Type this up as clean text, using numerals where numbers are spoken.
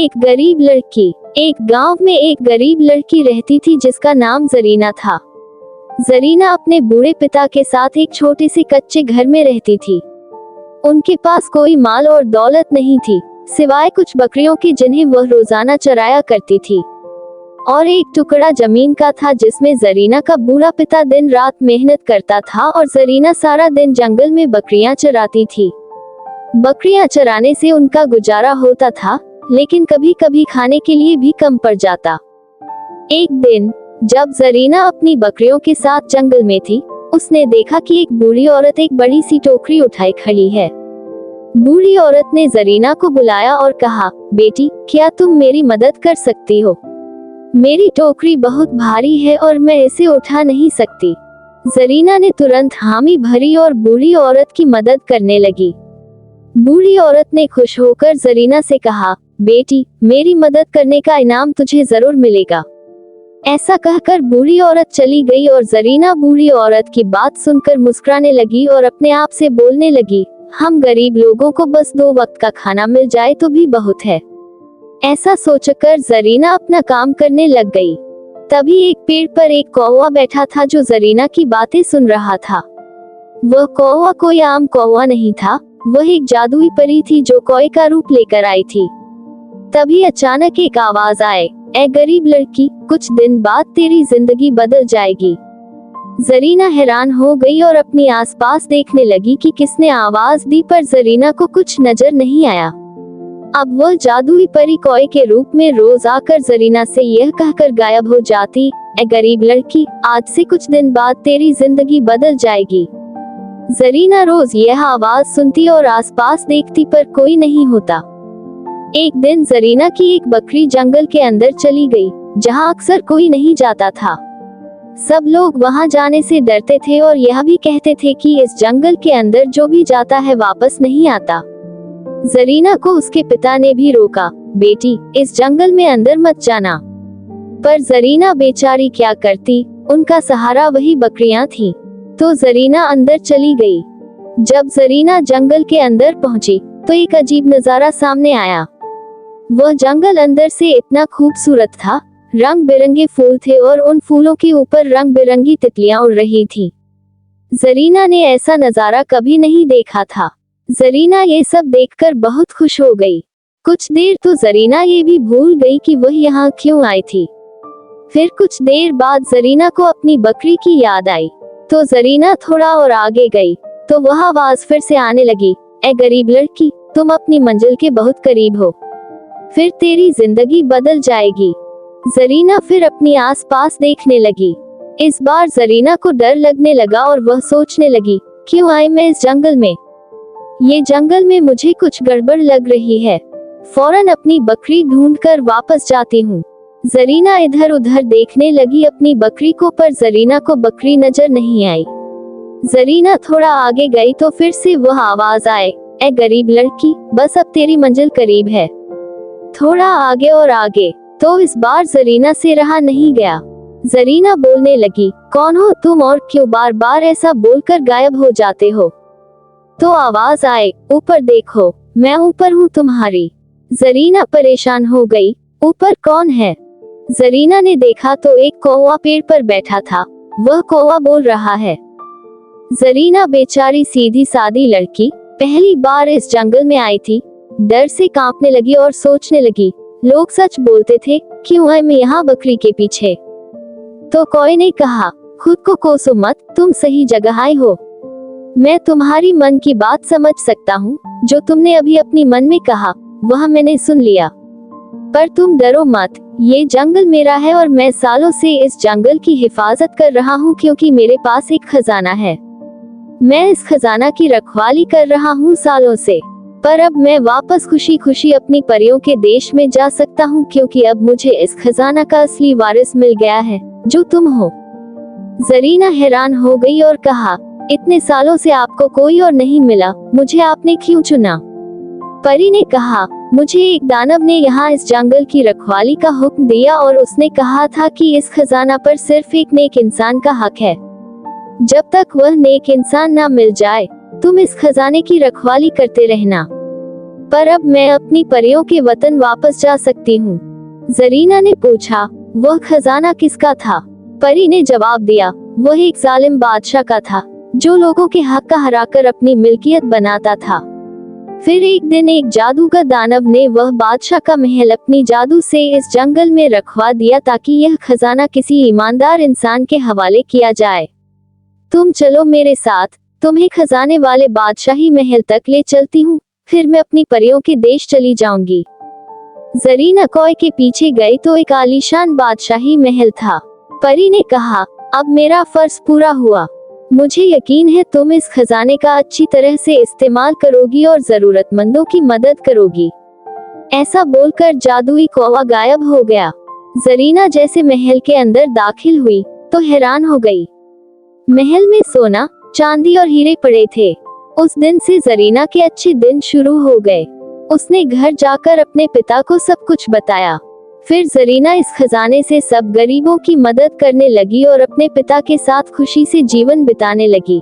एक गरीब लड़की। एक गांव में एक गरीब लड़की रहती थी जिसका नाम जरीना था। जरीना अपने बूढ़े पिता के साथ एक छोटे से कच्चे घर में रहती थी। उनके पास कोई माल और दौलत नहीं थी, सिवाय कुछ बकरियों के जिन्हें वह रोजाना चराया करती थी, और एक टुकड़ा जमीन का था जिसमें जरीना का बूढ़ा पिता दिन रात मेहनत करता था और जरीना सारा दिन जंगल में बकरियां चराती थी। बकरियां चराने से उनका गुजारा होता था, लेकिन कभी कभी खाने के लिए भी कम पड़ जाता। एक दिन जब जरीना अपनी बकरियों के साथ जंगल में थी, उसने देखा कि एक बूढ़ी औरत एक बड़ी सी टोकरी उठाए खड़ी है। बूढ़ी औरत ने जरीना को बुलाया और कहा, बेटी, क्या तुम मेरी मदद कर सकती हो? मेरी टोकरी बहुत भारी है और मैं इसे उठा नहीं सकती। जरीना ने तुरंत हामी भरी और बूढ़ी औरत की मदद करने लगी। बूढ़ी औरत ने खुश होकर जरीना से कहा, बेटी, मेरी मदद करने का इनाम तुझे जरूर मिलेगा। ऐसा कहकर बूढ़ी औरत चली गई और जरीना बूढ़ी औरत की बात सुनकर मुस्कुराने लगी और अपने आप से बोलने लगी, हम गरीब लोगों को बस 2 वक्त का खाना मिल जाए तो भी बहुत है। ऐसा सोचकर जरीना अपना काम करने लग गई। तभी एक पेड़ पर एक कौवा बैठा था जो जरीना की बातें सुन रहा था। वह कौवा कोई आम कौवा नहीं था, वह एक जादुई परी थी जो कौवे का रूप लेकर आई थी। तभी अचानक एक आवाज आए, ऐ गरीब लड़की, कुछ दिन बाद तेरी जिंदगी बदल जाएगी। जरीना हैरान हो गई और अपनी आसपास देखने लगी कि किसने आवाज दी, पर जरीना को कुछ नजर नहीं आया। अब वह जादुई परी कौवे के रूप में रोज आकर जरीना से यह कहकर गायब हो जाती, ऐ गरीब लड़की, आज से कुछ दिन बाद तेरी जिंदगी बदल जाएगी। जरीना रोज यह आवाज सुनती और आसपास देखती, पर कोई नहीं होता। एक दिन जरीना की एक बकरी जंगल के अंदर चली गई, जहां अक्सर कोई नहीं जाता था। सब लोग वहां जाने से डरते थे और यह भी कहते थे कि इस जंगल के अंदर जो भी जाता है वापस नहीं आता। जरीना को उसके पिता ने भी रोका, बेटी, इस जंगल में अंदर मत जाना। पर जरीना बेचारी क्या करती, उनका सहारा वही बकरियां थीं। तो जरीना अंदर चली गई। जब जरीना जंगल के अंदर पहुंची तो एक अजीब नजारा सामने आया। वह जंगल अंदर से इतना खूबसूरत था, रंग बिरंगे फूल थे और उन फूलों के ऊपर रंग बिरंगी तितलियां उड़ रही थीं। जरीना ने ऐसा नजारा कभी नहीं देखा था। जरीना ये सब देखकर बहुत खुश हो गई। कुछ देर तो जरीना ये भी भूल गई कि वह यहाँ क्यों आई थी। फिर कुछ देर बाद जरीना को अपनी बकरी की याद आई, तो जरीना थोड़ा और आगे गई तो वह आवाज फिर से आने लगी, ऐ गरीब लड़की, तुम अपनी मंजिल के बहुत करीब हो, फिर तेरी जिंदगी बदल जाएगी। जरीना फिर अपनी आसपास देखने लगी। इस बार जरीना को डर लगने लगा और वह सोचने लगी, क्यों आई मैं इस जंगल में? ये जंगल में मुझे कुछ गड़बड़ लग रही है। फौरन अपनी बकरी ढूंढकर वापस जाती हूँ। जरीना इधर उधर देखने लगी अपनी बकरी को, पर जरीना को बकरी नजर नहीं आई। जरीना थोड़ा आगे गई तो फिर से वह आवाज आए, ऐ गरीब लड़की, बस अब तेरी मंजिल करीब है। थोड़ा आगे और आगे, तो इस बार जरीना से रहा नहीं गया। जरीना बोलने लगी, कौन हो तुम और क्यों बार बार ऐसा बोलकर गायब हो जाते हो? तो आवाज आए, ऊपर देखो, मैं ऊपर हूँ तुम्हारी। जरीना परेशान हो गई, ऊपर कौन है? जरीना ने देखा तो एक कौवा पेड़ पर बैठा था। वह कौवा बोल रहा है। जरीना बेचारी सीधी सादी लड़की पहली बार इस जंगल में आई थी, डर से कांपने लगी और सोचने लगी, लोग सच बोलते थे, क्यों है मैं यहाँ बकरी के पीछे? तो कौवे ने कहा, खुद को कोसो मत, तुम सही जगह आए हो। मैं तुम्हारी मन की बात समझ सकता हूँ। जो तुमने अभी अपनी मन में कहा वह मैंने सुन लिया। पर तुम डरो मत, ये जंगल मेरा है और मैं सालों से इस जंगल की हिफाजत कर रहा हूँ, क्योंकि मेरे पास एक खजाना है। मैं इस खजाना की रखवाली कर रहा हूँ सालों से। पर अब मैं वापस खुशी खुशी अपनी परियों के देश में जा सकता हूँ, क्योंकि अब मुझे इस खजाना का असली वारिस मिल गया है, जो तुम हो। जरीना हैरान हो गई और कहा, इतने सालों से आपको कोई और नहीं मिला, मुझे आपने क्यों चुना? परी ने कहा, मुझे एक दानव ने यहाँ इस जंगल की रखवाली का हुक्म दिया और उसने कहा था कि इस खजाना पर सिर्फ एक नेक इंसान का हक है। जब तक वह नेक इंसान ना मिल जाए, तुम इस खजाने की रखवाली करते रहना। पर अब मैं अपनी परियों के वतन वापस जा सकती हूँ। जरीना ने पूछा, वह खजाना किसका था? परी ने जवाब दिया, वह एक जालिम बादशाह का था, जो लोगों के हक का हराकर अपनी मिल्कियत बनाता था। फिर एक दिन एक जादूगर दानव ने वह बादशाह का महल अपनी जादू से इस जंगल में रखवा दिया ताकि यह खजाना किसी ईमानदार इंसान के हवाले किया जाए। तुम चलो मेरे साथ, तुम्हें खजाने वाले बादशाही महल तक ले चलती हूँ, फिर मैं अपनी परियों के देश चली जाऊंगी। जरीना कौए के पीछे गई तो एक आलीशान बादशाही महल था। परी ने कहा, अब मेरा फर्ज पूरा हुआ। मुझे यकीन है तुम इस खजाने का अच्छी तरह से इस्तेमाल करोगी और जरूरतमंदों की मदद करोगी। ऐसा बोलकर जादुई कौवा गायब हो गया। जरीना जैसे महल के अंदर दाखिल हुई तो हैरान हो गई। महल में सोना, चांदी और हीरे पड़े थे। उस दिन से जरीना के अच्छे दिन शुरू हो गए। उसने घर जाकर अपने पिता को सब कुछ बताया। फिर जरीना इस खजाने से सब गरीबों की मदद करने लगी और अपने पिता के साथ खुशी से जीवन बिताने लगी।